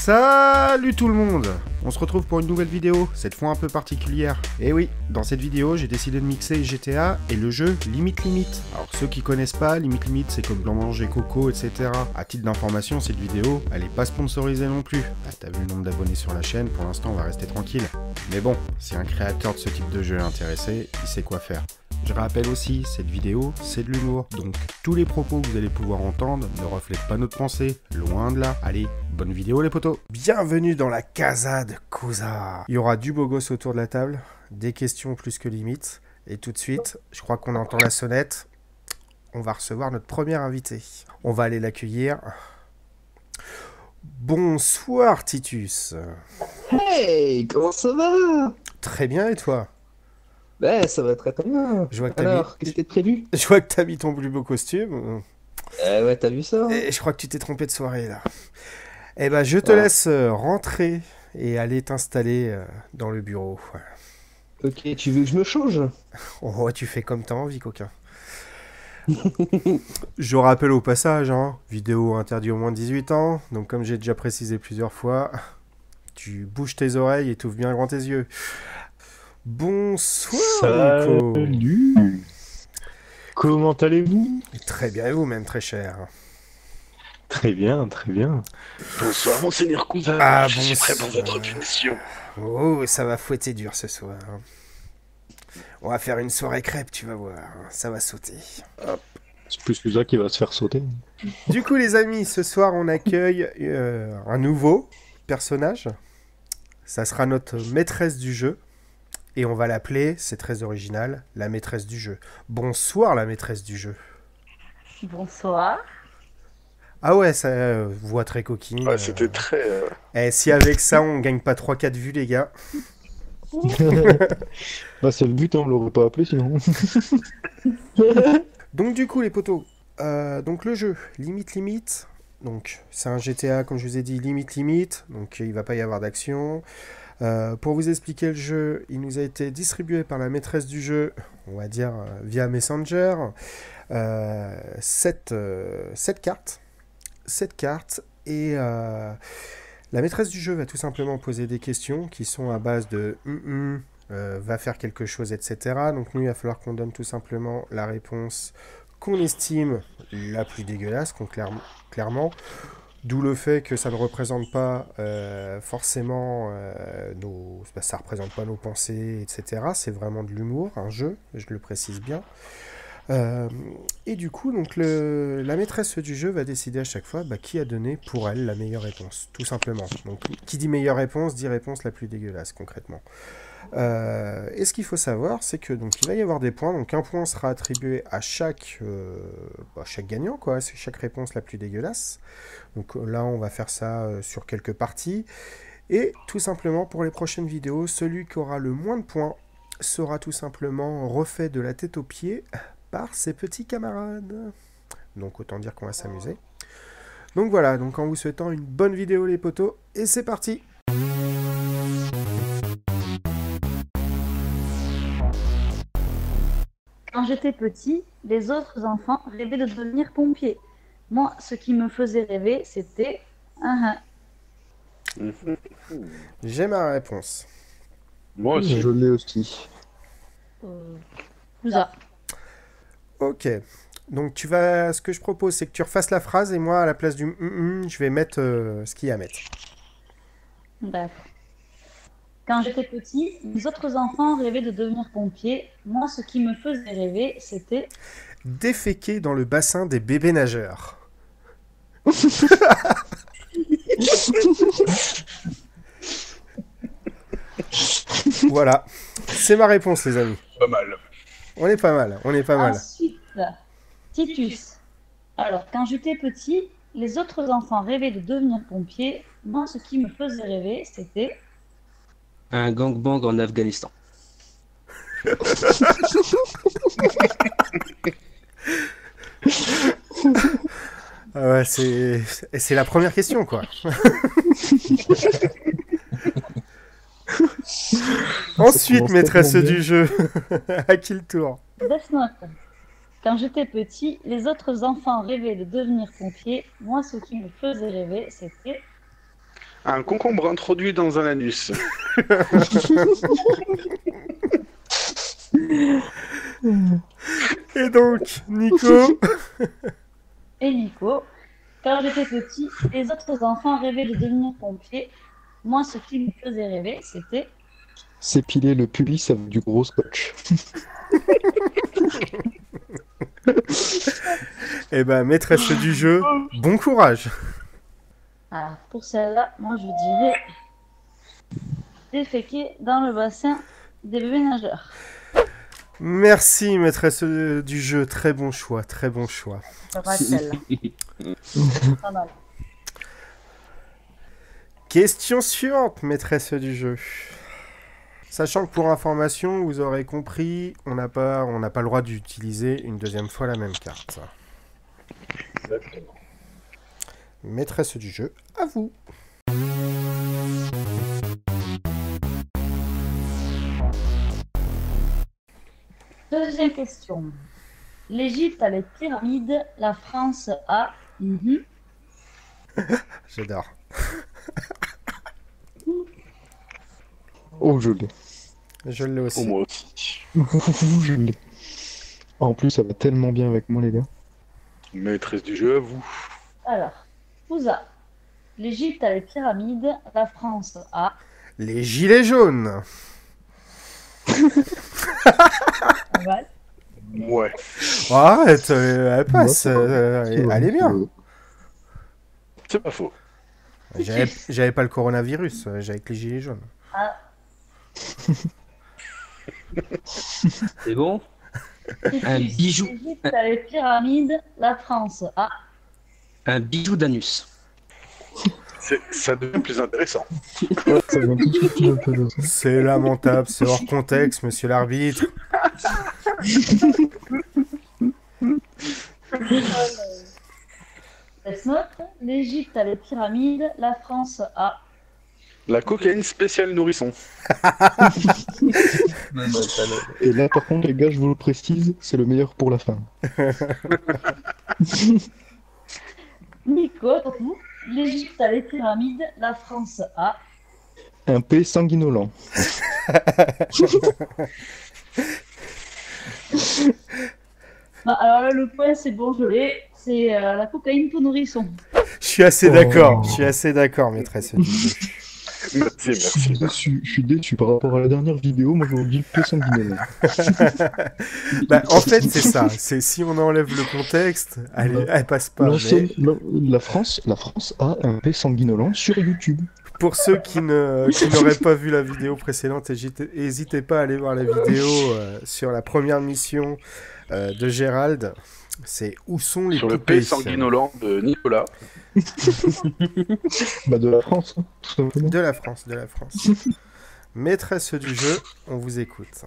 Salut tout le monde! On se retrouve pour une nouvelle vidéo, cette fois un peu particulière. Et oui, dans cette vidéo, j'ai décidé de mixer GTA et le jeu Limite Limite. Alors ceux qui connaissent pas, Limite Limite c'est comme Blanc-Manger et Coco, etc. À titre d'information, cette vidéo, elle est pas sponsorisée non plus. Ah, t'as vu le nombre d'abonnés sur la chaîne, pour l'instant on va rester tranquille. Mais bon, si un créateur de ce type de jeu est intéressé, il sait quoi faire. Je rappelle aussi, cette vidéo, c'est de l'humour, donc tous les propos que vous allez pouvoir entendre ne reflètent pas notre pensée, loin de là. Allez, bonne vidéo les potos. Bienvenue dans la Casa de Cousa. Il y aura du beau gosse autour de la table, des questions plus que limites, et tout de suite, je crois qu'on entend la sonnette, on va recevoir notre premier invité. On va aller l'accueillir. Bonsoir Titus. Hey, comment ça va? Très bien et toi? Ben, ça va très très bien. Je vois que Alors, qu'est-ce qui est prévu? je vois que t'as mis ton plus beau costume. Ouais, t'as vu ça, hein? Et je crois que tu t'es trompé de soirée là. Eh ben, je te Ah, laisse rentrer et aller t'installer dans le bureau. Voilà. ok, tu veux que je me change? Oh, tu fais comme t'as envie, coquin. Je rappelle au passage, hein, vidéo interdite au moins de 18 ans. Donc, comme j'ai déjà précisé plusieurs fois, tu bouges tes oreilles et t'ouvres bien grand tes yeux. Bonsoir, Nico. Salut! Comment allez-vous? Très bien, et vous-même, très cher. Très bien, très bien. Bonsoir, monseigneur Cousin. Ah, Je suis prêt pour bonsoir. votre punition. Oh, ça va fouetter dur ce soir. On va faire une soirée crêpe, tu vas voir. Ça va sauter. C'est plus que ça qui va se faire sauter. Du coup, les amis, ce soir, on accueille un nouveau personnage. Ça sera notre maîtresse du jeu. Et on va l'appeler, c'est très original, la maîtresse du jeu. Bonsoir, la maîtresse du jeu. Bonsoir. Ah ouais, ça, voix très coquine. Ouais, c'était très... Eh, si avec ça, on gagne pas 3-4 vues, les gars. Bah, c'est le but, hein, on l'aurait pas appelé sinon. Donc du coup, les potos, donc le jeu, Limite Limite. Donc c'est un GTA, comme je vous ai dit, Limite Limite. Donc il va pas y avoir d'action. Pour vous expliquer le jeu, il nous a été distribué par la maîtresse du jeu, on va dire via Messenger, 7 cartes. 7 cartes et la maîtresse du jeu va tout simplement poser des questions qui sont à base de va faire quelque chose, etc. Donc nous, il va falloir qu'on donne tout simplement la réponse qu'on estime la plus dégueulasse, clairement. D'où le fait que ça ne représente pas forcément ça représente pas nos pensées, etc. C'est vraiment de l'humour, un jeu, je le précise bien. Et du coup, donc la maîtresse du jeu va décider à chaque fois qui a donné pour elle la meilleure réponse, tout simplement. Donc, qui dit meilleure réponse, dit réponse la plus dégueulasse, concrètement. Et ce qu'il faut savoir, c'est que donc il va y avoir des points. Donc un point sera attribué à chaque gagnant, quoi. C'est chaque réponse la plus dégueulasse. Donc là, on va faire ça sur quelques parties. Et tout simplement, pour les prochaines vidéos, celui qui aura le moins de points sera tout simplement refait de la tête aux pieds par ses petits camarades. Donc autant dire qu'on va s'amuser. Donc voilà, donc en vous souhaitant une bonne vidéo les potos, et c'est parti. Quand j'étais petit, les autres enfants rêvaient de devenir pompiers. Moi, ce qui me faisait rêver, c'était... J'ai ma réponse. Moi aussi. Je l'ai aussi. Ça. Ok. Donc ce que je propose, c'est que tu refasses la phrase et moi, à la place du je vais mettre ce qu'il y a à mettre. D'accord. Quand j'étais petit, les autres enfants rêvaient de devenir pompiers. Moi, ce qui me faisait rêver, c'était... Déféquer dans le bassin des bébés nageurs. Voilà. C'est ma réponse, les amis. Pas mal. On est pas mal, on est pas mal. Ensuite, Titus. Alors, quand j'étais petit, les autres enfants rêvaient de devenir pompiers. Moi, ce qui me faisait rêver, c'était... Un gangbang en Afghanistan. Ah ouais, c'est la première question, quoi. Ensuite, maîtresse du jeu. À qui le tour? Death Note. Quand j'étais petit, les autres enfants rêvaient de devenir pompiers. Moi, ce qui me faisait rêver, c'était... Un concombre introduit dans un anus. Et donc, Nico? Et Nico, quand j'étais petit, les autres enfants rêvaient de devenir pompiers. Moi, ce qui me faisait rêver, c'était... S'épiler le pubis avec du gros scotch. Eh ben, maîtresse du jeu, bon courage. Alors, pour celle-là, moi, je dirais... déféquer dans le bassin des bébés nageurs. Merci, maîtresse du jeu. Très bon choix, très bon choix. Pas mal, celle-là. Pas mal. Question suivante, maîtresse du jeu. Sachant que pour information, vous aurez compris, on n'a pas le droit d'utiliser une deuxième fois la même carte. Exactement. Maîtresse du jeu, à vous. Deuxième question. L'Égypte a les pyramides, la France a... J'adore. Oh, je l'ai. Je l'ai Oh, aussi. moi aussi. Je l'ai. En plus, ça va tellement bien avec moi, les gars. Maîtresse du jeu, à vous. Alors, Pouza. L'Égypte a les pyramides, la France a... Les gilets jaunes. Pas mal. Ouais. Oh, arrête, elle passe. Elle est bien. C'est pas faux. J'avais pas le coronavirus, j'avais que les gilets jaunes. Ah, C'est bon? Un Titus. bijou. L'Égypte a les pyramides, la France a... Un bijou d'anus. Ça devient plus intéressant. Ouais, ça vient tout de suite un peu de ça. C'est lamentable, c'est hors contexte, monsieur l'arbitre. Note. L'Égypte a les pyramides, la France a... La cocaïne spéciale nourrisson. Et là, par contre, les gars, je vous le précise, c'est le meilleur pour la fin. Nico, pour vous. L'Égypte a les pyramides, la France a... Un P sanguinolent. Bah, alors là, le point, c'est bon, je l'ai. C'est la cocaïne pour nourrisson. Je suis assez Oh. d'accord, je suis assez d'accord, maîtresse du jeu. Merci. Je suis déçu par rapport à la dernière vidéo, moi j'aurais dit le P sanguinolent. Bah, en fait, c'est ça. C'est si on enlève le contexte, elle passe pas. L'ancienne- Mais la France a un P sanguinolent sur YouTube. pour ceux qui n'auraient pas vu la vidéo précédente, n'hésitez pas à aller voir la vidéo sur la première mission de Gérald. C'est où sont les Sur le poupées P sanguinolent de Nicolas. Bah de la France, hein, tout simplement. De la France, de la France. Maîtresse du jeu, on vous écoute.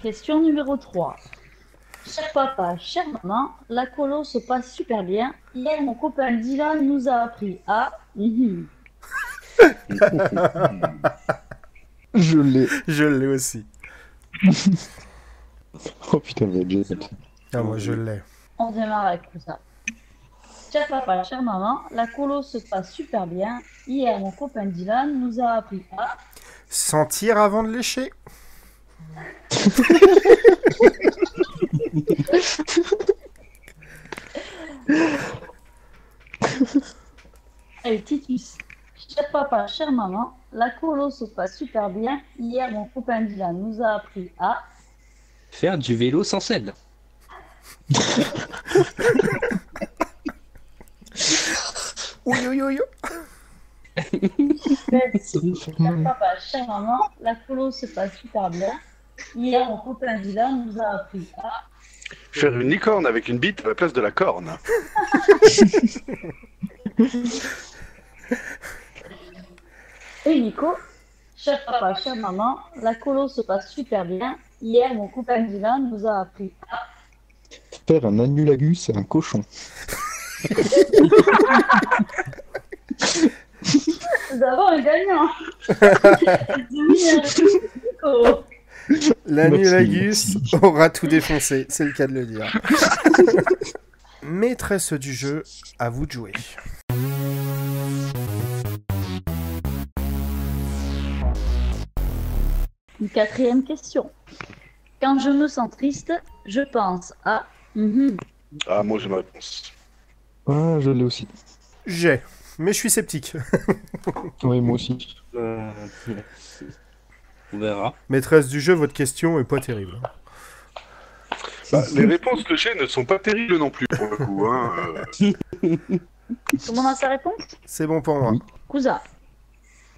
Question numéro 3. Cher papa, chère maman, la colo se passe super bien. Hier, mon copain Dylan nous a appris à... Je l'ai. Je l'ai aussi. Oh putain, mais déjà. Ah, moi, je l'ai. On démarre avec tout ça. Cher papa, chère maman, la colo se passe super bien. Hier, mon copain Dylan nous a appris à... Sentir avant de lécher. Allez, Titus. Cher papa, chère maman, la colo se passe super bien. Hier, mon copain Dylan nous a appris à... Faire du vélo sans selle. Oui, oui, oui. Cher papa, chère maman, la colo se passe super bien. Hier, mon copain Dylan nous a appris à... Faire une licorne avec une bite à la place de la corne. Et Nico, cher papa, chère maman, la colo se passe super bien. Hier, mon copain Dylan nous a appris à... Faire un annulagus à un cochon. Nous avons un gagnant. Nico. L'annulagus aura tout défoncé, c'est le cas de le dire. Maîtresse du jeu, à vous de jouer. Une quatrième question. Quand je me sens triste, je pense à... Ah, moi j'ai ma réponse. Ah, je l'ai aussi. J'ai, mais je suis sceptique. Oui, moi aussi. On verra. Maîtresse du jeu, votre question est pas terrible. Bah, les réponses que j'ai ne sont pas terribles non plus pour le coup. Hein. Tout le monde a sa réponse? C'est bon pour moi. Oui. Cousa.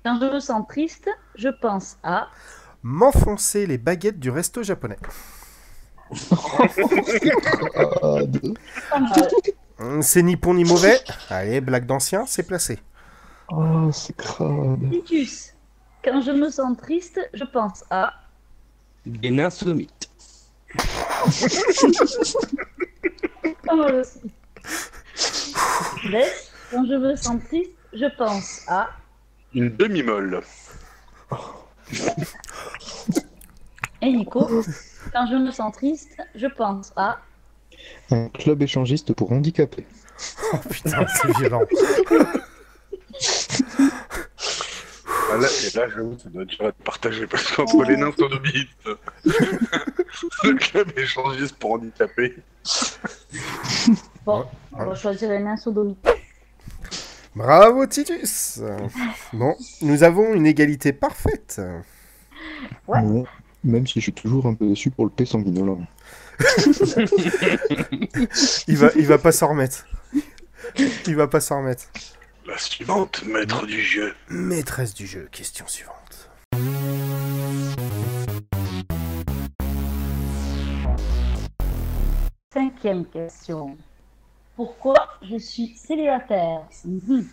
Quand je me sens triste, je pense à... M'enfoncer les baguettes du resto japonais. Ah, Pas mal. C'est ni bon ni mauvais. Allez, blague d'ancien, c'est placé. ah, c'est crade. Titus. Quand je me sens triste, je pense à... Des nains sodomites. Pas mal aussi. Laisse. Quand je me sens triste, je pense à... Une demi-molle. Et Nico. Quand je me sens triste, je pense à... Un club échangiste pour handicapés. Oh putain, c'est violent. Ah, là, et là, j'avoue, ça doit déjà être partagé parce qu'entre les nains sodomites, le club échangiste pour handicapés. Bon, on va choisir les nains sodomites. Bravo Titus. Bon, nous avons une égalité parfaite. Ouais. Bon, même si je suis toujours un peu déçu pour le P sanguinolent. Il va pas s'en remettre. Il va pas s'en remettre. La suivante, maître du jeu. Maîtresse du jeu, question suivante. Cinquième question. Pourquoi je suis célibataire? Mhm.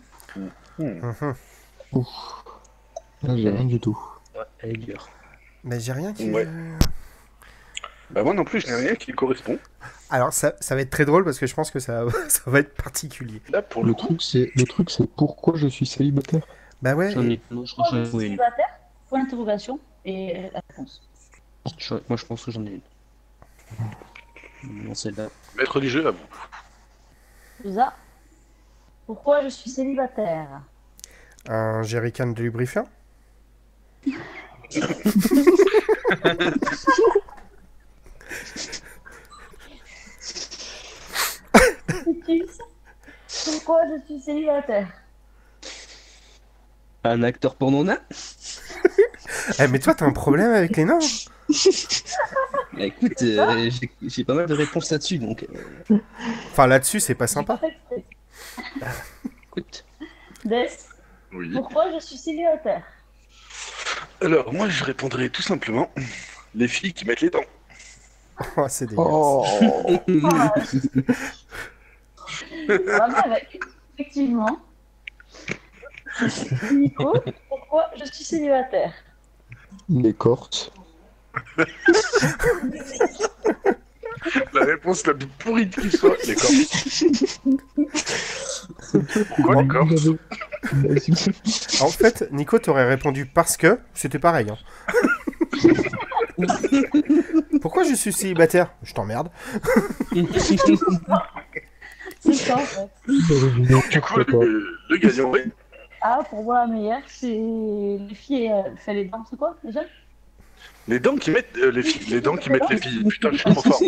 Là, j'ai rien du tout. Ouais, elle est dure. Mais j'ai rien qui... Ouais. Bah moi non plus, je n'ai rien qui correspond. Alors ça va être très drôle parce que je pense que ça va être particulier. Là, pour le Le coup, truc, c'est pourquoi je suis célibataire. Bah ouais, J'en ai... Moi, je crois que Pourquoi je j'en suis ai une. célibataire? Point d'interrogation et la réponse. Moi, je pense que j'en ai une. Non, celle-là. maître du jeu, à vous. Cousa. Pourquoi je suis célibataire? un jerrycan de lubrifiant. Titus. Pourquoi je suis célibataire? Un acteur porno nain. Eh mais toi t'as un problème avec les nains? Bah, écoute, j'ai pas mal de réponses là-dessus, donc... Enfin là-dessus c'est pas sympa. Écoute. Des. Oui. Pourquoi je suis célibataire? Alors, moi, je répondrai tout simplement les filles qui mettent les dents. Oh c'est dégueulasse. Oh, Ah, mais effectivement. Nico, pourquoi je suis célibataire? les corses. La réponse la plus pourrie qui soit, les corses. Pourquoi les corses? En fait Nico t'aurais répondu parce que c'était pareil. Hein. Pourquoi je suis célibataire? Je t'emmerde. C'est ça en fait. Du coup, le gagnant, oui. Ah, pour moi, la meilleure, c'est les filles, fait les dents, c'est quoi déjà? Les dents qui mettent les filles, les dents qui mettent les filles. Putain, je suis trop fort.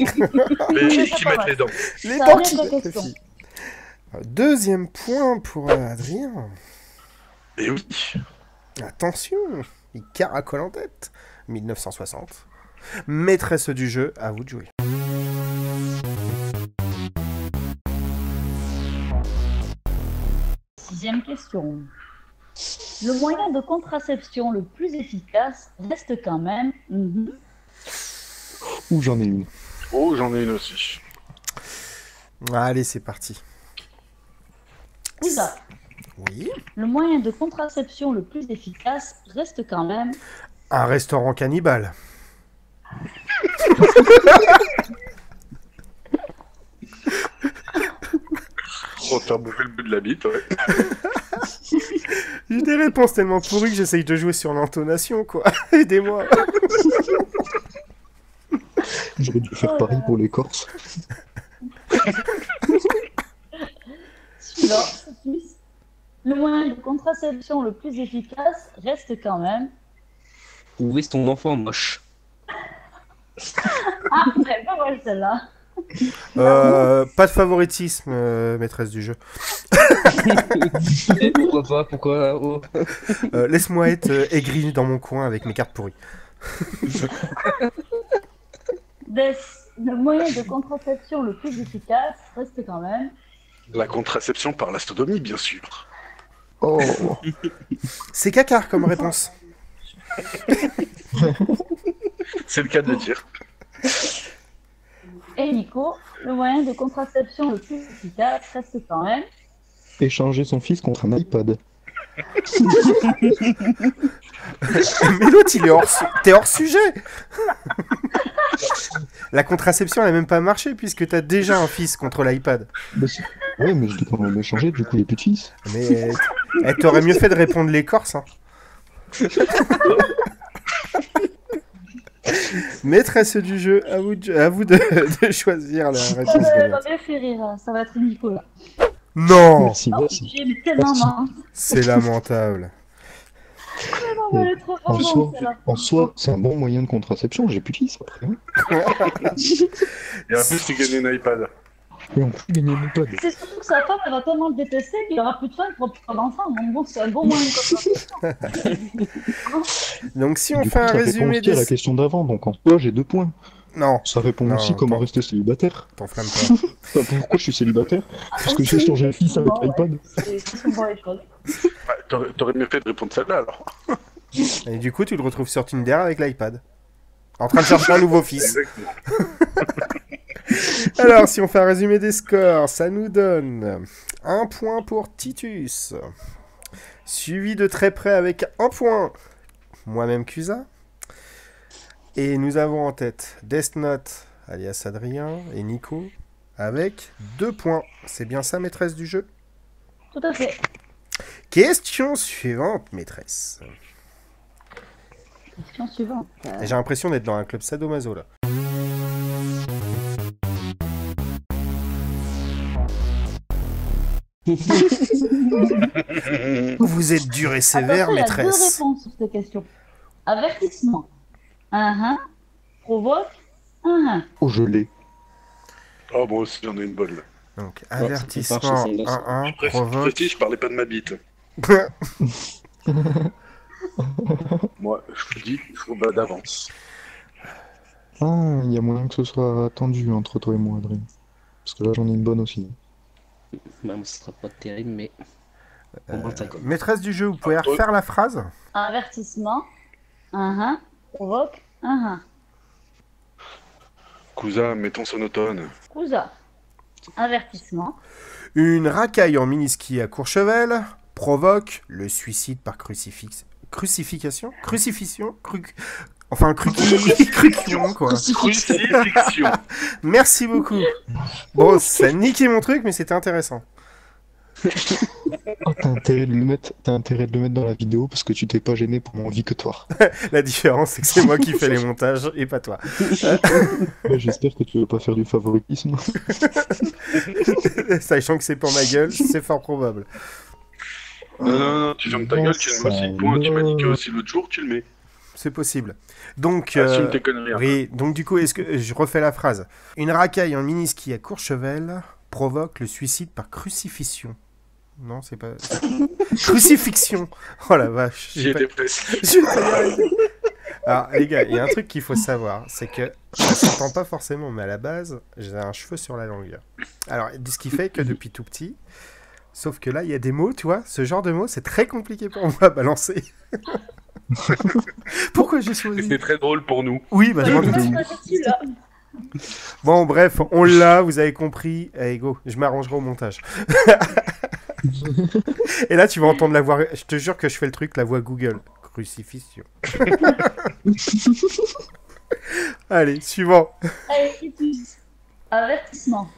Les filles qui mettent les dents. Les Ça dents revient qui de la mettent les question. filles. Deuxième point pour Adrien. Et oui. Attention, il caracole en tête. 1960. Maîtresse du jeu, à vous de jouer. Sixième question. Le moyen de contraception le plus efficace reste quand même... Ou j'en ai une. Oh, j'en ai une aussi. Allez, c'est parti. Ouza. Oui. Le moyen de contraception le plus efficace reste quand même... Un restaurant cannibale. On t'a bouffé le bout de la bite, ouais. J'ai des réponses tellement pourries que j'essaye de jouer sur l'intonation, quoi. Aidez-moi. J'aurais dû faire pareil pour les corses. Suivant, Titus. Le moyen de contraception le plus efficace reste quand même. Où est ton enfant moche? Ah, elle est pas mal celle-là. Pas de favoritisme, maîtresse du jeu. Et pourquoi pas? Pourquoi? Oh. Laisse-moi être aigri dans mon coin avec mes cartes pourries. Le moyen de contraception le plus efficace reste quand même. La contraception par la sodomie, bien sûr. Oh, C'est caca comme réponse. C'est le cas de le dire. Et Nico, le moyen de contraception le plus efficace reste quand même. échanger son fils contre un iPad. Mais l'autre, t'es hors sujet. La contraception, elle a même pas marché puisque t'as déjà un fils contre l'iPad. Ouais, mais je l'ai quand même échangé, du coup, il n'y a plus de fils. Mais t'aurais mieux fait de répondre l'écorce. Hein. Maîtresse du jeu, à vous de choisir la réponse Ça gagnante. va bien fait rire, hein. Ça va être Nicolas. Non, Merci, merci. J'ai tellement marre. c'est lamentable. Elle est trop En fort, soi, celle-là. en soi, c'est un bon moyen de contraception, j'ai plus de fils après. Hein. Et en plus, tu gagnes un iPad. Et on peut gagner un iPad. C'est surtout que sa femme, elle va tellement le détester qu'il n'y aura plus de fun pour prendre d'enfant. Donc bon, c'est un bon moyen de contraception. Donc si on Du fait coup, un ça résumé répond aussi à la des... question d'avant, donc en soi, j'ai 2 points. Non, Ça répond Non, aussi comment attends. rester célibataire. t'enflamme pas. Enfin, pourquoi je suis célibataire? Parce que j'ai changé le fils avec Bon, ouais. l'iPad. Ce sont bon les choses. T'aurais mieux fait de répondre celle-là, alors. Et du coup, tu le retrouves sur Tinder avec l'iPad. En train de chercher un nouveau fils. Exactement. Alors, si on fait un résumé des scores, ça nous donne 1 point pour Titus. Suivi de très près avec 1 point, moi-même Cusa. Et nous avons en tête Death Note, alias Adrien, et Nico, avec 2 points. C'est bien ça, maîtresse du jeu? Tout à fait. Question suivante, maîtresse. Question suivante. Et j'ai l'impression d'être dans un club sadomaso, là. Vous êtes dur et sévère, Attention, il y a deux maîtresse. réponses sur cette question. Avertissement. Provoque. Oh, je l'ai. Oh, bon, aussi, j'en ai une bonne, là. Donc, ça marche, avertissement c'est celle-là, ça. 1-1, Je provoque. précise, je parlais pas de ma bite. Moi, je vous dis, il faut battre d'avance. Ah, il y a moyen que ce soit tendu entre toi et moi, Adrien. Parce que là, j'en ai une bonne aussi. Bah, moi, ce sera pas terrible, mais. On va le taquer. Maîtresse du jeu, vous pouvez refaire la phrase? Avertissement. Provoque. Cousin, mettons sonotone. Cousa. Avertissement. Une racaille en mini-ski à Courchevel provoque le suicide par crucifixion. Enfin, crucifixion, quoi. Crucifixion. Merci beaucoup. Bon, ça a niqué mon truc, mais c'était intéressant. Oh, t'as intérêt de le mettre dans la vidéo parce que tu t'es pas gêné pour mon victoire. La différence, c'est que c'est moi qui fais les montages et pas toi. Ouais, j'espère que tu veux pas faire du favoritisme. Sachant que c'est pour ma gueule, c'est fort probable. Non, tu fermes ta gueule, tu le mets aussi. Point, tu m'as dit que aussi l'autre jour, tu le mets. C'est possible. Donc, Assume tes conneries. hein. oui, donc du coup, est-ce que je refais la phrase? Une racaille en mini-ski à Courchevel provoque le suicide par crucifixion. Non, c'est pas... Crucifixion. Oh la vache. J'y étais presque. J'ai pas y arrivé. Alors, les gars, il y a un truc qu'il faut savoir, c'est que ça s'entend pas forcément, mais à la base, j'ai un cheveu sur la langue. Alors, ce qui fait que depuis tout petit, sauf que là, il y a des mots, tu vois, ce genre de mots, c'est très compliqué pour moi à balancer. Pourquoi j'ai choisi? C'était très drôle pour nous. Oui, bah je m'en doute. Celui-là. Bon, bref, on l'a, vous avez compris. Allez, go, je m'arrangerai au montage. Et là, tu vas entendre la voix. Je te jure que je fais le truc, la voix Google. Crucifixion. Allez, suivant. Allez, Titus. Avertissement.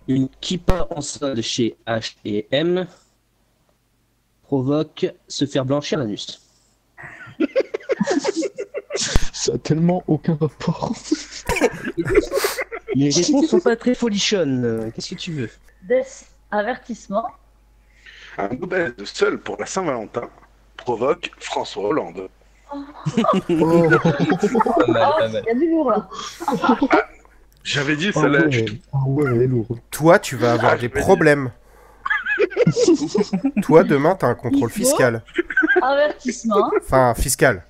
Une kippa en solde chez H&M provoque se faire blanchir l'anus. Ça a tellement aucun rapport. Les réponses sont pas très folichonnes. Qu'est-ce que tu veux? Death, avertissement. Un Nobel de seul pour la Saint-Valentin provoque François Hollande. Oh, Pas mal, Oh, pas mal. il y a du lourd là. J'avais dit ah celle-là. ouais, elle est lourde. Toi, tu vas avoir Ah, des je me dis. problèmes. Toi, demain, t'as un contrôle Il faut- fiscal. Avertissement. Enfin, fiscal.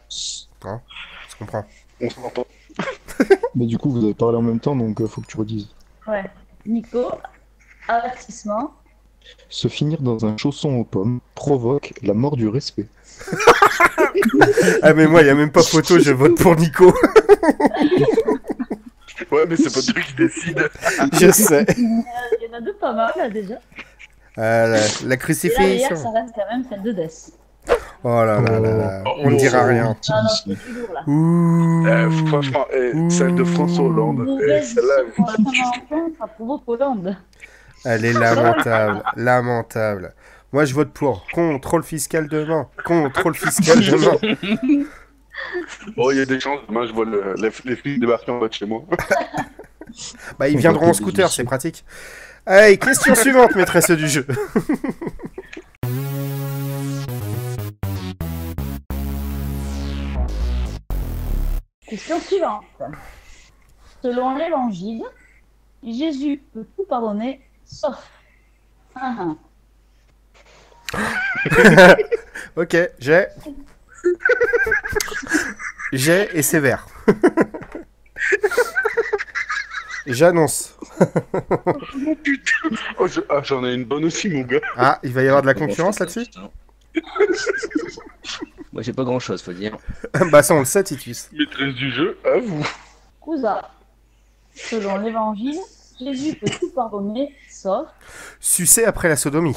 Hein, je comprends. On s'entend. Mais du coup, vous avez parlé en même temps, donc faut que tu redises. Ouais. Nico, avertissement. Se finir dans un chausson aux pommes provoque la mort du respect. Ah, mais moi, il n'y a même pas photo, je vote pour Nico. Ouais, mais c'est pas toi qui décide. Je sais. Il y en a deux pas mal là déjà. La Et là, hier, crucifixion. ça reste quand même celle de Death. Oh là là là là. On ne dira rien. Ah non, c'est du lourd là. Ouh. Franchement, celle de François Hollande. Mauvaise Celle-là, vision pour la Saint-Valentin, ça provoque Hollande. Elle est lamentable. Lamentable. Moi, je vote pour. Contrôle fiscal demain. Contrôle fiscal demain. bon, il y a des chances. Demain, je vois les flics débarquer en bas de chez moi. Bah, ils viendront en scooter, c'est pratique. Allez, question suivante, maîtresse du jeu. Question suivante. Selon l'évangile, Jésus peut tout pardonner sauf. Ah, Ok, j'ai. J'ai et sévère. J'annonce. Oh, j'en ai une bonne aussi, mon gars. Ah, il va y avoir de la concurrence là-dessus. Moi, j'ai pas grand-chose, faut dire. Bah ça, on le sait, Titus. Maîtresse du jeu, à vous. Cousa. Selon l'évangile, Jésus peut tout pardonner sauf. Sucer après la sodomie.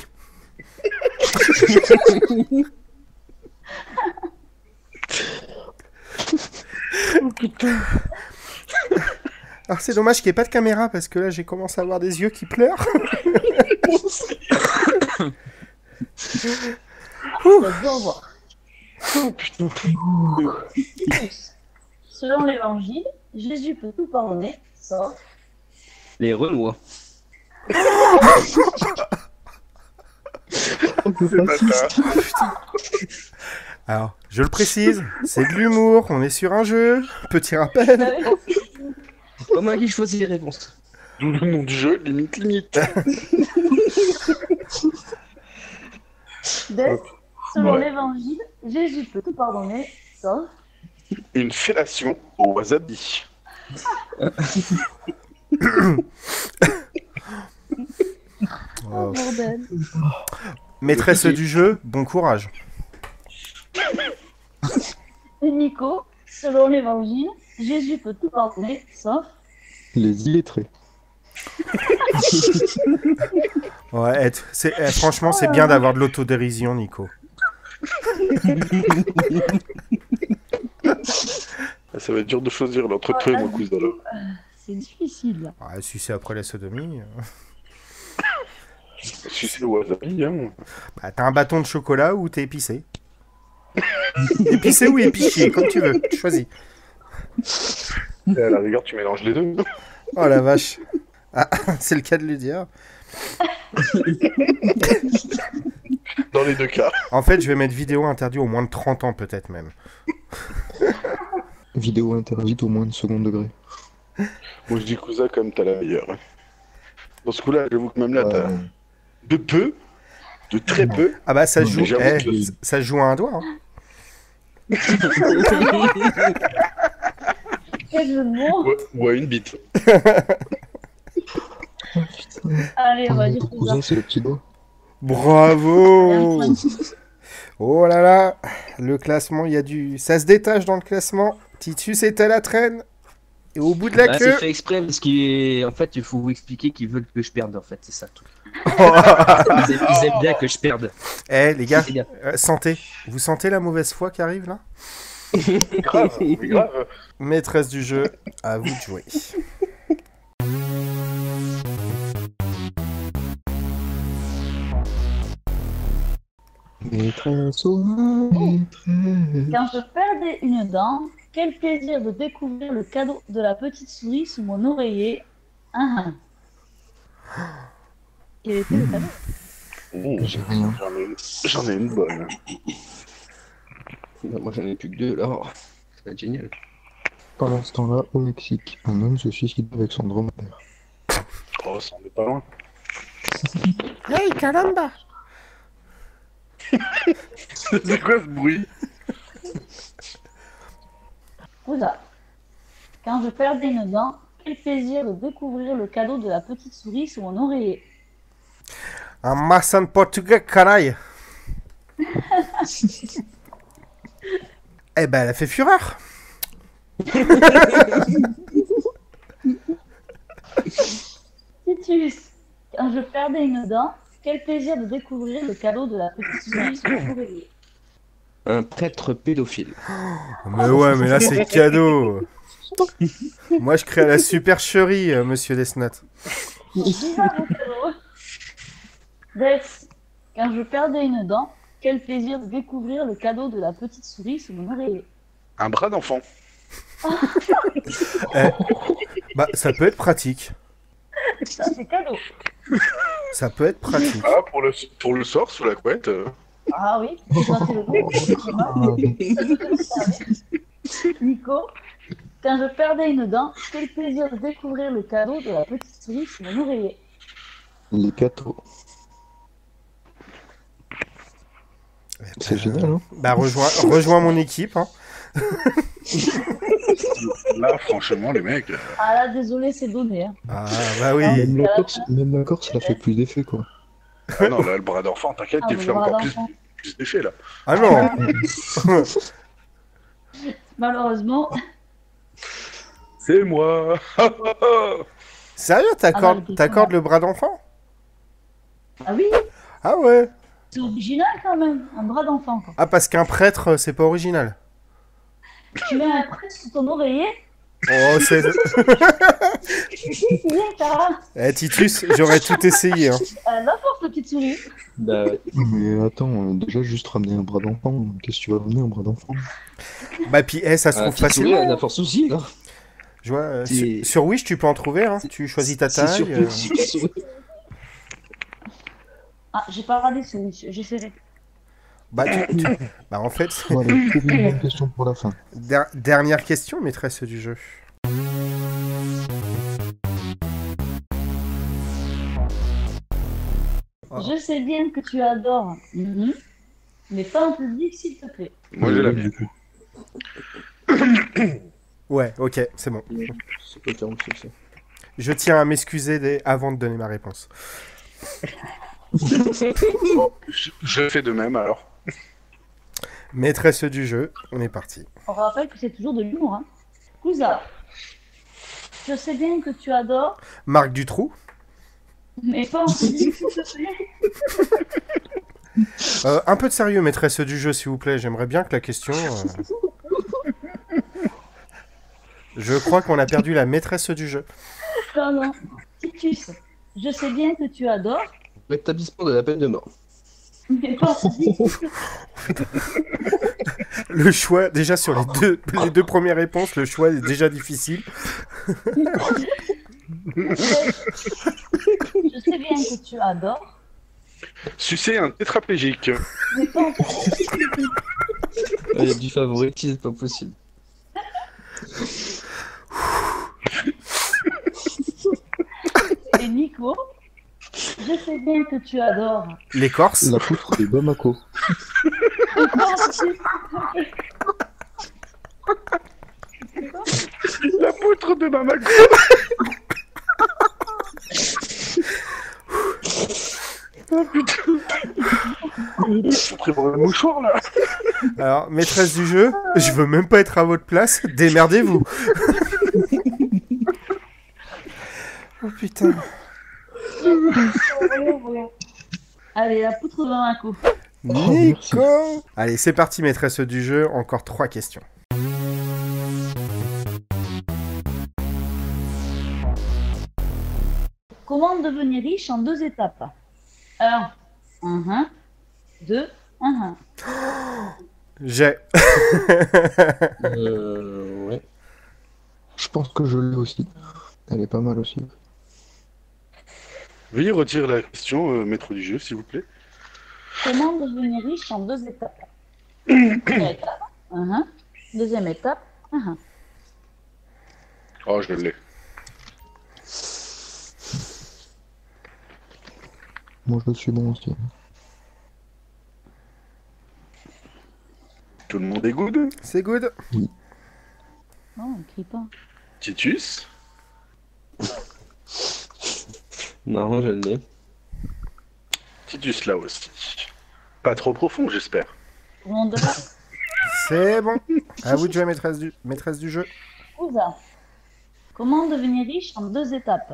Alors c'est dommage qu'il n'y ait pas de caméra parce que là j'ai commencé à avoir des yeux qui pleurent. On va bien voir. Selon l'évangile, Jésus peut tout pardonner sauf. Les Renois. C'est bâtard. Alors, je le précise, c'est de l'humour, on est sur un jeu. Petit rappel. C'est pas moi qui choisis les réponses. D'où le nom du jeu, limite. Death. Selon Ouais. l'évangile, Jésus peut tout pardonner sauf. Une fellation au wasabi. Oh bordel. Maîtresse du jeu, bon courage. Et Nico, selon l'évangile, Jésus peut tout pardonner sauf. Les illettrés. Ouais, franchement, c'est bien d'avoir de l'autodérision, Nico. Ça va être dur de choisir là, entre toi et mon cousin là. C'est difficile là. Ouais, si c'est après la sodomie. Si c'est le wasabi, hein. Bah, t'as un bâton de chocolat ou t'es épicé. Épicé ou épiché, comme tu veux, tu choisis. Et à la rigueur, tu mélanges les deux. Oh la vache. Ah, c'est le cas de le dire. Dans les deux cas. En fait, je vais mettre vidéo interdit au moins de 30 ans, peut-être même. Vidéo interdite au moins de second degré. Moi, je dis cousin comme t'as la meilleure. Dans ce coup-là, j'avoue que même là, t'as Ouais. de peu, de très peu. Ah bah, ça Non, se joue, mais j'avoue que- ça se joue à un doigt. Hein. Quel jeu de mots. Ou à une bite. Allez, on va Ouais, dire ton cousin. cousin, c'est le petit doigt. Bravo. Oh là là, le classement, il y a du... Ça se détache dans le classement. Titus est à la traîne. Et au bout de la Bah, queue... c'est fait exprès parce qu'en fait, il faut vous expliquer qu'ils veulent que je perde. En fait, c'est ça. Tout. Ils aiment bien que je perde. Eh les gars, C'est bien. sentez. Vous sentez la mauvaise foi qui arrive là? Grave, mais grave. Maîtresse du jeu, à vous de jouer. Maîtresse, oh maîtresse. Quand je perdais une dent, quel plaisir de découvrir le cadeau de la petite souris sous mon oreiller. un. Quel était le cadeau? J'ai rien. J'en ai une bonne. Bah, moi, j'en ai plus que 2, là. Oh, ça va être génial. Pendant ce temps-là, au Mexique, un homme se suicide avec son dromadaire. Oh, ça en est pas loin. Hey, caramba! C'est quoi ce bruit? Ouza. Quand je perdais une dent, quel plaisir de découvrir le cadeau de la petite souris sous mon oreiller. Un massa en portugais, caray! Eh ben, elle a fait fureur! Titus. Quand je perdais une dent, quel plaisir de découvrir le cadeau de la petite souris sous mon oreiller. Un prêtre pédophile. Mais ouais, mais là, c'est cadeau! Moi, je crée la supercherie, monsieur Desnat. Bizarre, mon cadeau. Dex. Quand je perdais une dent, quel plaisir de découvrir le cadeau de la petite souris sous mon oreiller. Un bras d'enfant. Bah, ça peut être pratique. Ça, c'est cadeau. Ça peut être pratique. Ah, pour le soir, sous la couette. Ah oui, ça, c'est le bon. Nico. Quand je perdais une dent, quel plaisir de découvrir le cadeau de la petite souris sous mon oreiller. Les gâteaux. C'est génial, hein? Bah, rejoins mon équipe. Hein. Là, franchement, les mecs. Ah là, désolé, c'est donné. Hein. Ah, bah oui. Même la Corse, elle a fait plus d'effet, quoi. Ah non, là, le bras d'enfant, t'inquiète, Ah, il le fait bras encore d'enfant. plus d'effet, là. Ah non. Malheureusement, C'est moi. Sérieux, le t'accordes le bras d'enfant? ah oui, Ah ouais. c'est original quand même, un bras d'enfant. Quoi. Ah, parce qu'un prêtre, c'est pas original. Tu mets un prêtre sous ton oreiller, Oh, c'est... c'est bien, Cara. Eh, Titus, j'aurais tout essayé. Hein. La force, la petite souris. Bah, ouais. Mais attends, déjà, juste ramener un bras d'enfant. Qu'est-ce que tu vas ramener un bras d'enfant? Bah, puis, ça se Ah, trouve petite souris, facilement. elle a force aussi, là. Je vois, C'est- sur Wish, tu peux en trouver. Hein. Tu choisis ta C'est taille. surtout petite souris. Ah, j'ai pas regardé celui, j'essaierai. Bah, bah, en fait, Voilà, trouve une bonne question pour la fin. dernière question, maîtresse du jeu. Oh. Je sais bien que tu adores, mais pas en public, s'il te plaît. Moi, j'ai la mienne. Ouais, ok, c'est bon. C'est pas 46, ça. Je tiens à m'excuser avant de donner ma réponse. Je fais de même, alors. Maîtresse du jeu, on est parti. On rappelle que c'est toujours de l'humour. Hein. Cousa, je sais bien que tu adores, Marc Dutroux. mais pas en public, s'il te plaît. Un peu de sérieux, maîtresse du jeu, s'il vous plaît. J'aimerais bien que la question... Je crois qu'on a perdu la maîtresse du jeu. Non. Titus, je sais bien que tu adores, Rétablissement de la peine de mort. mais pas en public. Le choix, déjà sur les deux premières réponses, le choix est déjà difficile. Je sais bien que tu adores, Sucer un tétraplégique. mais pas en public. Il y a du favoritisme, pas possible. Et Nico, je sais bien que tu adores, Les Corses. La poutre des Bamako. mais pas en public. La poutre de Bamako. Oh putain. Je suis pris pour le mouchoir, là. Alors, maîtresse du jeu, je veux même pas être à votre place. Démerdez-vous. Oh putain. Allez, la poutre dans un coup. Nico. Allez, c'est parti, maîtresse du jeu. Encore 3 questions. Comment devenir riche en 2 étapes 1. 2. J'ai. Ouais. Je pense que je l'ai aussi. Elle est pas mal aussi. Veuillez retirer la question, maître du jeu, s'il vous plaît. Comment devenir riche en 2 étapes? Première étape. Deuxième étape. Oh, je l'ai. Moi, je suis bon aussi. Tout le monde est good? C'est good. Oh, on crie pas. Titus? Non, je l'ai. Titus là aussi. Pas trop profond, j'espère. Tout le monde là. C'est bon. À vous de jouer, maîtresse du jeu. Ouza. Comment devenir riche en 2 étapes?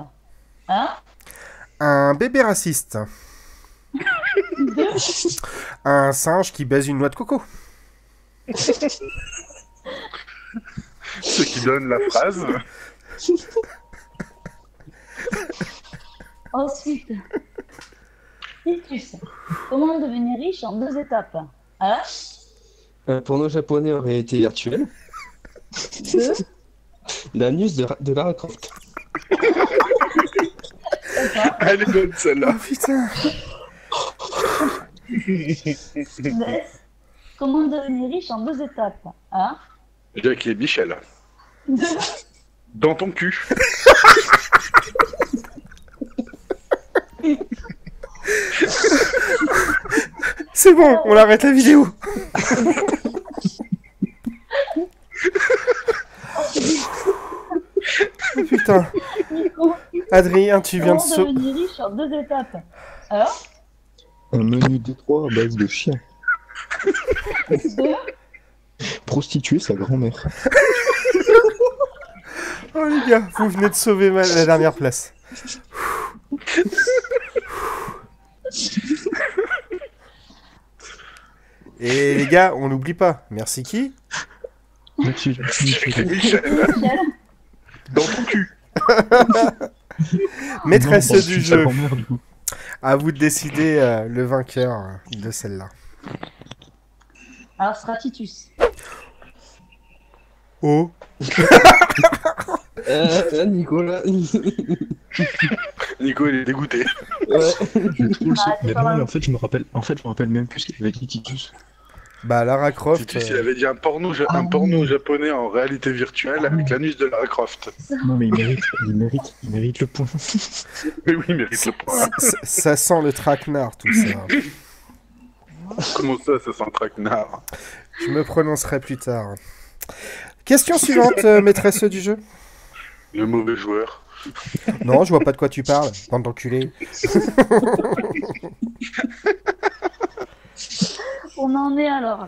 Un bébé raciste. Un singe qui baise une noix de coco. Ce qui donne la phrase. Ensuite, Titus. Comment devenir riche en 2 étapes? Un porno japonais en réalité virtuelle. 2. L'anus de Lara Croft. Elle est bonne celle-là. Oh putain. Comment devenir riche en 2 étapes? Jackie et Michel. 2. Dans ton cul. C'est bon, on arrête la vidéo. Oh, putain. Nico. Adrien, tu viens de Comment sauter. devenir riche en 2 étapes? Un menu Détroit à base de chien. 2. Prostituer sa grand-mère. Oh les gars, vous venez de sauver la dernière place. Et les gars, on n'oublie pas. Merci qui? Merci, Jackie et Michel. Dans ton cul. Maîtresse Non, du sa jeu. grand-mère, du coup. À vous de décider le vainqueur de celle-là. Alors, ce sera Titus. Oh. Nicolas. Nico, il est dégoûté. Ouais. Mais non, mais en fait, je me rappelle même plus ce qu'il avait dit Titus. Bah Lara Croft. Titus, il avait dit un porno japonais en réalité virtuelle avec l'anus de Lara Croft. Non, mais il mérite le point. Mais oui, il mérite le point. Ça sent le traquenard tout ça. Comment ça sent un traquenard? Je me prononcerai plus tard. Question suivante, maîtresse du jeu. Le mauvais joueur. Non, je vois pas de quoi tu parles, bande d'enculé. On en est alors.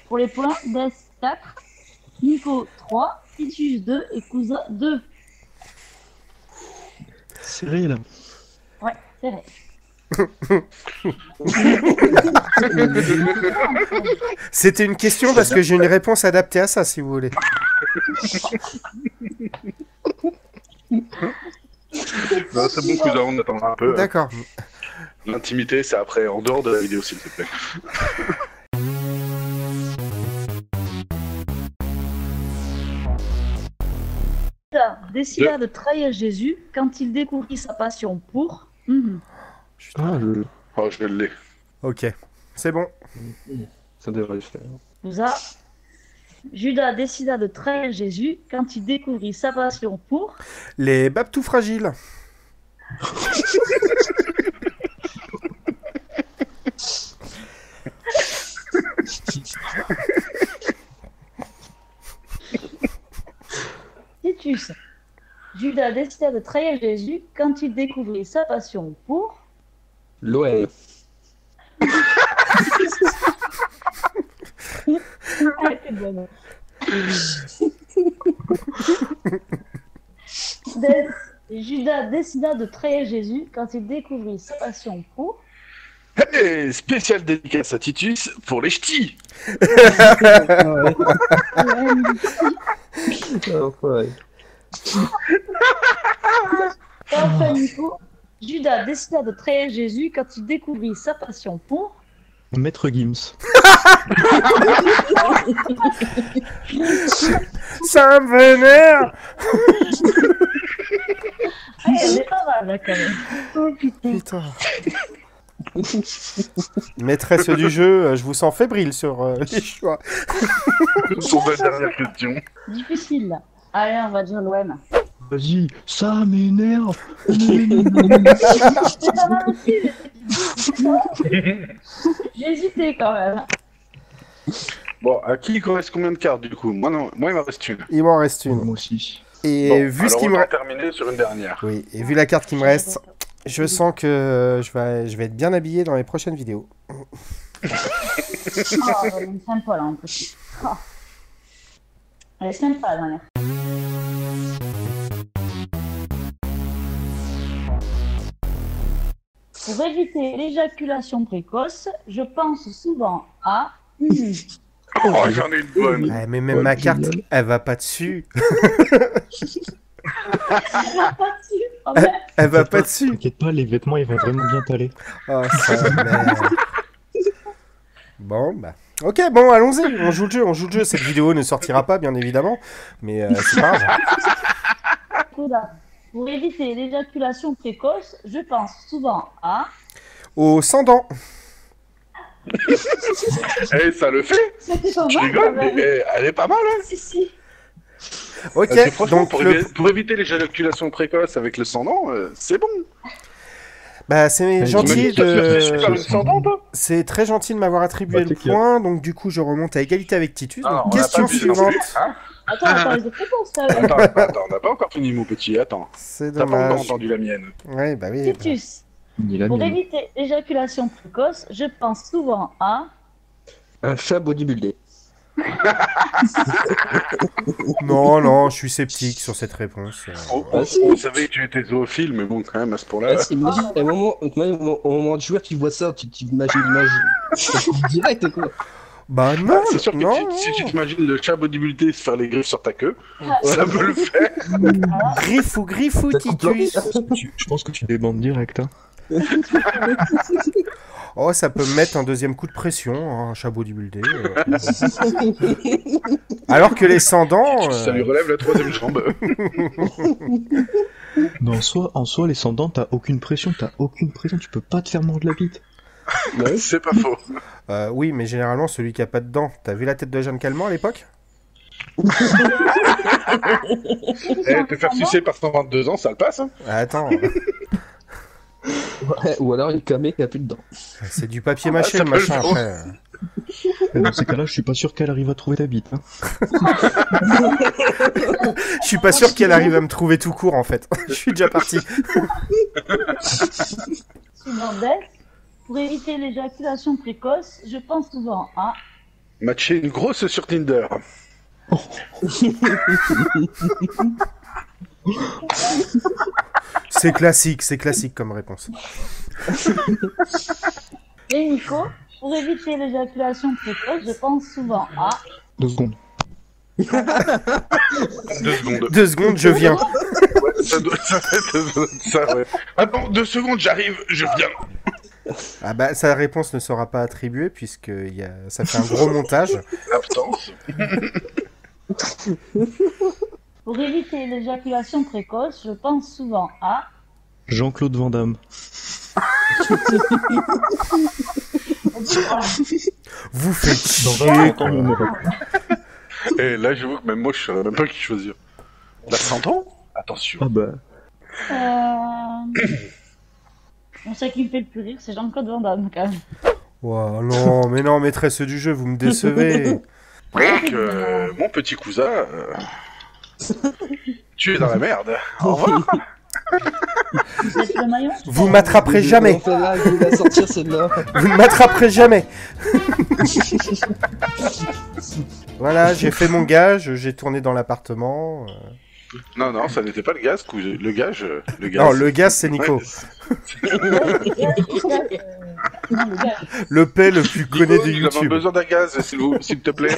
Pour les points, Des 4, Nico 3, Titus 2 et Cousa 2. Serré, là. Ouais, c'est vrai. C'était une question parce que j'ai une réponse adaptée à ça, si vous voulez. Non, c'est bon, cousin, on attendra un peu. D'accord. L'intimité, c'est après, en dehors de la vidéo, s'il te plaît. Judas décida de trahir Jésus quand il découvrit sa passion pour. Oh, je l'ai. Ok, c'est bon. Ça devrait le faire. Cousa. Judas décida de trahir Jésus quand il découvrit sa passion pour. Les babes tout fragiles. Titus. Judas décida de trahir Jésus quand il découvrit sa passion pour. L'OL. Ah, c'est bon. Judas décida de trahir Jésus quand il découvrit sa passion pour. Hey, spécial dédicace à Titus pour les ch'tis. Ouais. Enfin, Nico. Judas décida de trahir Jésus quand il découvrit sa passion pour. Maître Gims. Ça me vénère. Ah, elle est pas mal, là, quand même. Oh, putain. Putain. Maîtresse du jeu, je vous sens fébrile sur les choix. Sur la dernière question. Difficile, là. Allez, on va dire l'OM. Vas-y, ça m'énerve. C'est pas mal aussi, mais j'ai hésité quand même. Bon, à qui il reste combien de cartes du coup? Moi, non. Moi, il m'en reste une. Il m'en reste une. Moi aussi. Et Bon, vu ce alors qui on me va reste... terminer sur une dernière. Oui, et vu la carte qui me reste, je sens que je vais être bien habillé dans les prochaines vidéos. Oh, elle est sympa, là, en plus. Oh. Elle est sympa, la dernière. Pour éviter l'éjaculation précoce, je pense souvent à... Oh, j'en ai une bonne. Ouais, mais même Ouais, ma carte, génial. elle va pas dessus. Pas dessus. Oh, merde. Elle va pas dessus. T'inquiète pas, les vêtements ils vont vraiment bien t'aller. Oh, ça merde. Bon, bah. Ok, bon, allons-y. On joue le jeu. Cette vidéo ne sortira pas, bien évidemment. Mais c'est pas grave. Coda. Pour éviter l'éjaculation précoce, je pense souvent à... Au sans dents. Eh, ça le fait. C'était pas Je mal, rigole, quand mais même. elle est pas mal, hein. Si, si. Ok, Parce que franchement, donc pour éviter l'éjaculation précoce avec le sang-dent, c'est bon. bah, c'est gentil Tu vas te faire sécher par de... une sang-dent, toi? C'est très gentil de m'avoir attribué Bah, le c'est clair. point. Donc, du coup, je remonte à égalité avec Titus. Ah, Donc, on n'a question pas abusé non suivante. plus, hein. Attends, on parle de précoce, quand même. Attends, on n'a pas encore fini, mon petit. Attends. C'est T'as pas encore dommage. entendu la mienne. Ouais, bah oui. bah. Titus. Ni la Pour mienne. éviter l'éjaculation précoce, je pense souvent à... Un chat bodybuildé. Non, non, je suis sceptique sur cette réponse. On si. savait que tu étais zoophile, mais bon, quand même, à ce point-là. Ah, si, imagine, au moment du joueur, tu vois ça, tu t'imagines l'image. Direct, quoi. Bah non, C'est sûr que non. si tu t'imagines le chat bodybuildé se faire les griffes sur ta queue, ça peut le faire. Griffou, Titus. Je pense que tu débandes direct. Hein. Oh, ça peut me mettre un deuxième coup de pression, hein, un chabot du buildé. Alors que les sans-dents... Ça lui relève la troisième jambe. Mais en soi, les sans-dents, t'as aucune pression, tu peux pas te faire mordre la bite. C'est pas faux. oui, mais généralement, celui qui a pas de dents. T'as vu la tête de Jeanne Calment à l'époque? Te faire sucer par 122 ans, ça le passe, hein. Attends, Ouais, ou alors il camé qui a plus de dents. c'est du papier mâché, ça le peut le machin, faire. après. Et dans ces cas-là, je suis pas sûr qu'elle arrive à trouver ta bite. Hein. Je suis pas sûr qu'elle arrive à me trouver tout court, en fait. Je suis déjà parti. Suivant. Pour éviter l'éjaculation précoce, je pense souvent à... Matcher une grosse sur Tinder. C'est classique comme réponse. Et Nico, pour éviter l'éjaculation précoce, je pense souvent à... 2 secondes. 2 secondes. 2 secondes, je viens. Ouais, ça doit être ça, ouais. Attends, 2 secondes, j'arrive, je viens. Ah bah, sa réponse ne sera pas attribuée, puisque ça fait un gros montage. Absence. Pour éviter l'éjaculation précoce, je pense souvent à... Jean-Claude Van Damme. Vous faites Dans chier, 20 quoi. ans, on aura pu. Et là, j'avoue que même moi, je saurais même pas qui choisir. La 100 ans? Attention. Ah bah. Bon, ça qui me fait le plus rire, c'est Jean-Claude Van Damme, quand même. Wow, non, mais non, maîtresse du jeu, vous me décevez. Donc, mon petit cousin, tu es dans la merde. Au revoir. Vous êtes le maillon? Vous m'attraperez jamais. Enfin, là, il va sortir celle-là. Vous ne m'attraperez jamais. Voilà, j'ai fait mon gage, j'ai tourné dans l'appartement. Non, non, ça n'était pas le gaz, le gage. Le gaz. Non, le gaz, c'est Nico. Ouais, Non, le gars, Le P le plus connu de nous avons YouTube. besoin d'un gaz, s'il te plaît.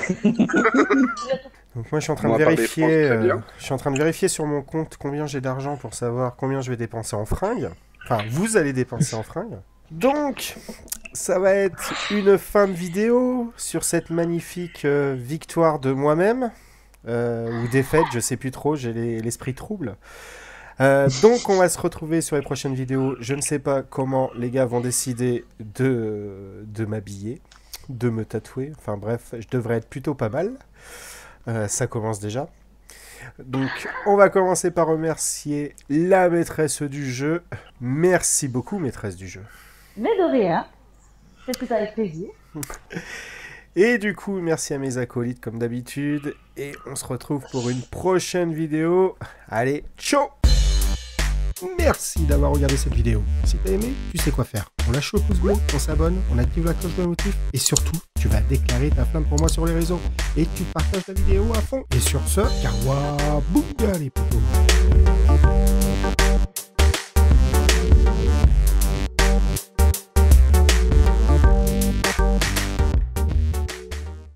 Donc moi, je suis en train On de va parler vérifier. français, très bien. Je suis en train de vérifier sur mon compte combien j'ai d'argent pour savoir combien je vais dépenser en fringues. Enfin, vous allez dépenser en fringues. Donc, ça va être une fin de vidéo sur cette magnifique victoire de moi-même. Ou défaite, je sais plus trop, j'ai l'esprit trouble. Donc on va se retrouver sur les prochaines vidéos. Je ne sais pas comment les gars vont décider de m'habiller, de me tatouer. Enfin bref, je devrais être plutôt pas mal. Ça commence déjà. Donc on va commencer par remercier la maîtresse du jeu. Merci beaucoup maîtresse du jeu. Mais de rien. C'est tout avec plaisir. Et du coup, merci à mes acolytes comme d'habitude. Et on se retrouve pour une prochaine vidéo. Allez, ciao! Merci d'avoir regardé cette vidéo. Si t'as aimé, tu sais quoi faire. On lâche le pouce bleu, on s'abonne, on active la cloche de notif. Et surtout, tu vas déclarer ta flamme pour moi sur les réseaux. Et tu partages la vidéo à fond. Et sur ce, Kawa Bouga les potos.